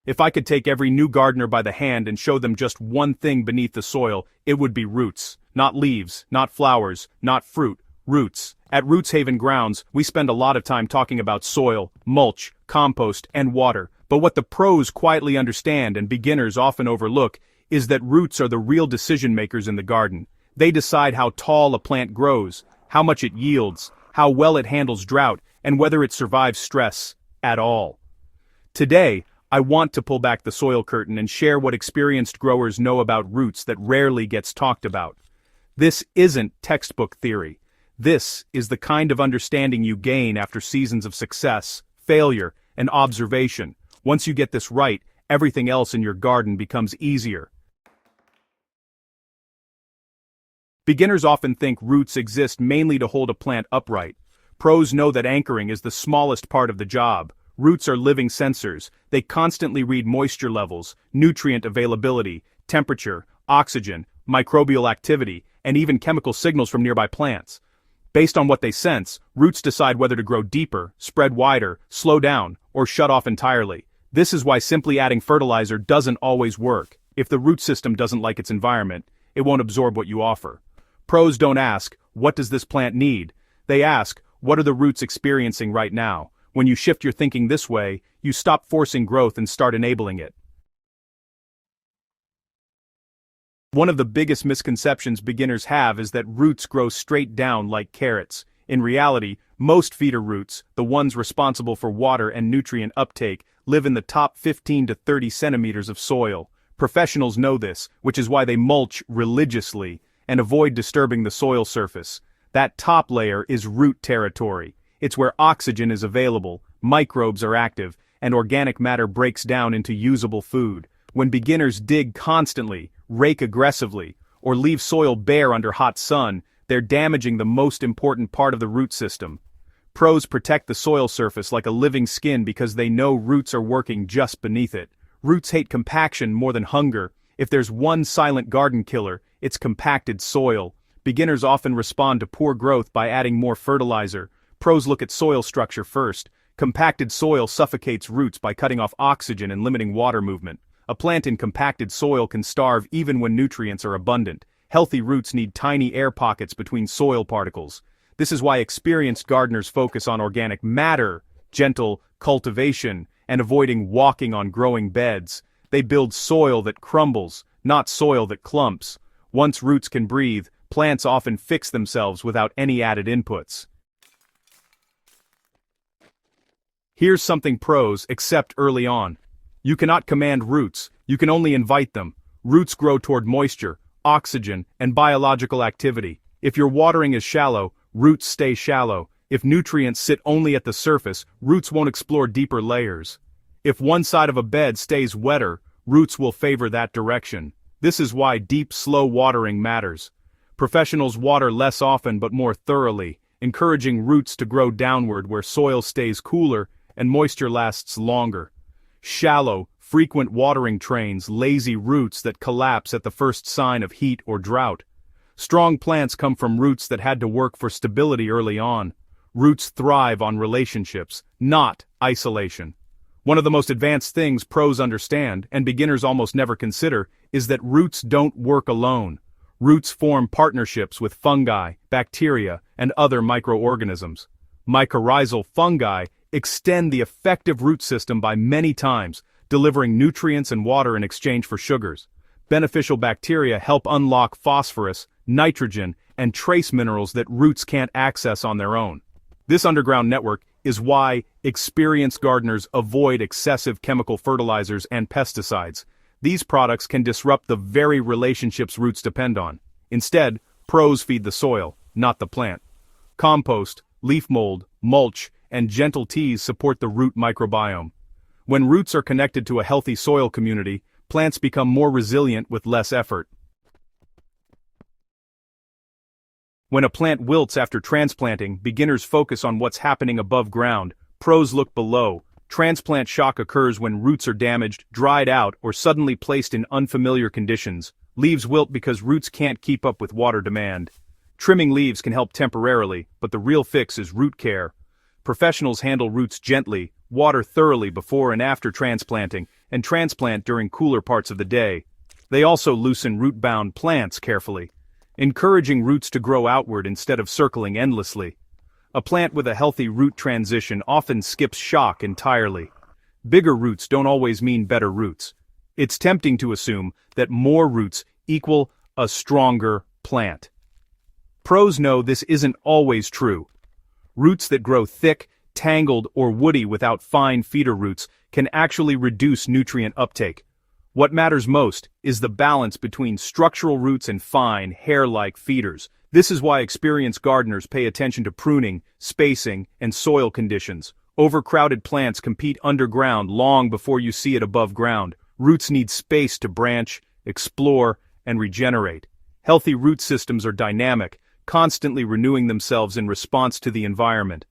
If I could take every new gardener by the hand and show them just one thing beneath the soil, it would be roots. Not leaves, not flowers, not fruit, roots. At Rootshaven Grounds, we spend a lot of time talking about soil, mulch, compost, and water. But what the pros quietly understand and beginners often overlook is that roots are the real decision makers in the garden. They decide how tall a plant grows, how much it yields, how well it handles drought, and whether it survives stress at all. Today, I want to pull back the soil curtain and share what experienced growers know about roots that rarely gets talked about. This isn't textbook theory. This is the kind of understanding you gain after seasons of success, failure, and observation. Once you get this right, everything else in your garden becomes easier. Beginners often think roots exist mainly to hold a plant upright. Pros know that anchoring is the smallest part of the job. Roots are living sensors. They constantly read moisture levels, nutrient availability, temperature, oxygen, microbial activity, and even chemical signals from nearby plants. Based on what they sense, roots decide whether to grow deeper, spread wider, slow down, or shut off entirely. This is why simply adding fertilizer doesn't always work. If the root system doesn't like its environment, it won't absorb what you offer. Pros don't ask, what does this plant need? They ask, what are the roots experiencing right now? When you shift your thinking this way, you stop forcing growth and start enabling it. One of the biggest misconceptions beginners have is that roots grow straight down like carrots. In reality, most feeder roots, the ones responsible for water and nutrient uptake, live in the top 15 to 30 centimeters of soil. Professionals know this, which is why they mulch religiously and avoid disturbing the soil surface. That top layer is root territory. It's where oxygen is available, microbes are active, and organic matter breaks down into usable food. When beginners dig constantly, rake aggressively, or leave soil bare under hot sun, they're damaging the most important part of the root system. Pros protect the soil surface like a living skin because they know roots are working just beneath it. Roots hate compaction more than hunger. If there's one silent garden killer, it's compacted soil. Beginners often respond to poor growth by adding more fertilizer. Pros look at soil structure first. Compacted soil suffocates roots by cutting off oxygen and limiting water movement. A plant in compacted soil can starve even when nutrients are abundant. Healthy roots need tiny air pockets between soil particles. This is why experienced gardeners focus on organic matter, gentle cultivation, and avoiding walking on growing beds. They build soil that crumbles, not soil that clumps. Once roots can breathe, plants often fix themselves without any added inputs. Here's something pros accept early on. You cannot command roots, you can only invite them. Roots grow toward moisture, oxygen, and biological activity. If your watering is shallow, roots stay shallow. If nutrients sit only at the surface, roots won't explore deeper layers. If one side of a bed stays wetter, roots will favor that direction. This is why deep, slow watering matters. Professionals water less often but more thoroughly, encouraging roots to grow downward where soil stays cooler and moisture lasts longer. Shallow, frequent watering trains lazy roots that collapse at the first sign of heat or drought. Strong plants come from roots that had to work for stability early on. Roots thrive on relationships, not isolation. One of the most advanced things pros understand, and beginners almost never consider, is that roots don't work alone. Roots form partnerships with fungi, bacteria, and other microorganisms. Mycorrhizal fungi extend the effective root system by many times, delivering nutrients and water in exchange for sugars. Beneficial bacteria help unlock phosphorus, nitrogen, and trace minerals that roots can't access on their own. This underground network is why experienced gardeners avoid excessive chemical fertilizers and pesticides. These products can disrupt the very relationships roots depend on. Instead, pros feed the soil, not the plant. Compost, leaf mold, mulch, and gentle teas support the root microbiome. When roots are connected to a healthy soil community, plants become more resilient with less effort. When a plant wilts after transplanting, beginners focus on what's happening above ground. Pros look below. Transplant shock occurs when roots are damaged, dried out, or suddenly placed in unfamiliar conditions. Leaves wilt because roots can't keep up with water demand. Trimming leaves can help temporarily, but the real fix is root care. Professionals handle roots gently, water thoroughly before and after transplanting, and transplant during cooler parts of the day. They also loosen root-bound plants carefully, encouraging roots to grow outward instead of circling endlessly. A plant with a healthy root transition often skips shock entirely. Bigger roots don't always mean better roots. It's tempting to assume that more roots equal a stronger plant. Pros know this isn't always true. Roots that grow thick, tangled, or woody without fine feeder roots can actually reduce nutrient uptake. What matters most is the balance between structural roots and fine, hair-like feeders. This is why experienced gardeners pay attention to pruning, spacing, and soil conditions. Overcrowded plants compete underground long before you see it above ground. Roots need space to branch, explore, and regenerate. Healthy root systems are dynamic, constantly renewing themselves in response to the environment.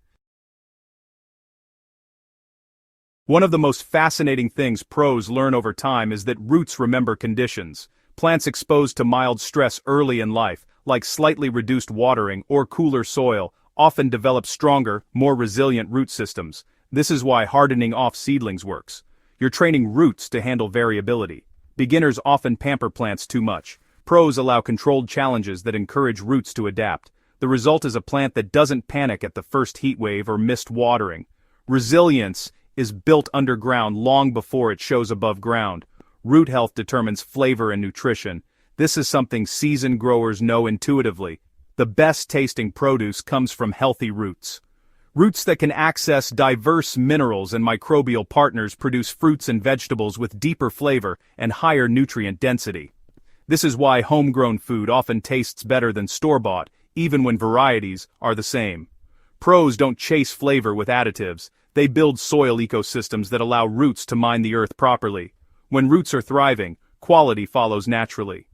One of the most fascinating things pros learn over time is that roots remember conditions. Plants exposed to mild stress early in life, like slightly reduced watering or cooler soil, often develop stronger, more resilient root systems. This is why hardening off seedlings works. You're training roots to handle variability. Beginners often pamper plants too much. Pros allow controlled challenges that encourage roots to adapt. The result is a plant that doesn't panic at the first heat wave or missed watering. Resilience is built underground long before it shows above ground. Root health determines flavor and nutrition. This is something seasoned growers know intuitively. The best tasting produce comes from healthy roots. Roots that can access diverse minerals and microbial partners produce fruits and vegetables with deeper flavor and higher nutrient density. This is why homegrown food often tastes better than store-bought, even when varieties are the same. Pros don't chase flavor with additives. They build soil ecosystems that allow roots to mine the earth properly. When roots are thriving, quality follows naturally.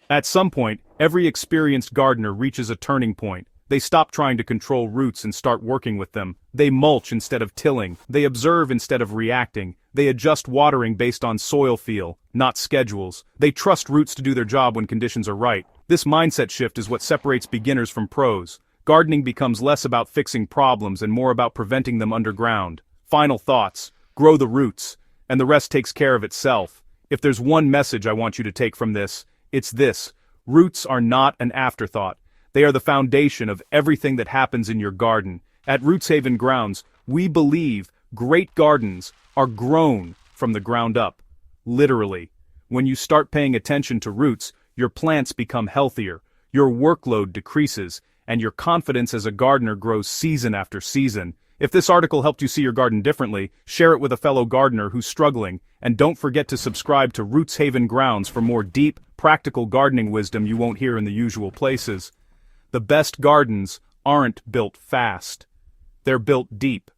At some point, every experienced gardener reaches a turning point. They stop trying to control roots and start working with them. They mulch instead of tilling. They observe instead of reacting. They adjust watering based on soil feel, not schedules. They trust roots to do their job when conditions are right. This mindset shift is what separates beginners from pros. Gardening becomes less about fixing problems and more about preventing them underground. Final thoughts: grow the roots, and the rest takes care of itself. If there's one message I want you to take from this, it's this: roots are not an afterthought. They are the foundation of everything that happens in your garden. At Rootshaven Grounds, we believe great gardens are grown from the ground up. Literally. When you start paying attention to roots, your plants become healthier, your workload decreases, and your confidence as a gardener grows season after season. If this article helped you see your garden differently, share it with a fellow gardener who's struggling, and don't forget to subscribe to Rootshaven Grounds for more deep, practical gardening wisdom you won't hear in the usual places. The best gardens aren't built fast. They're built deep.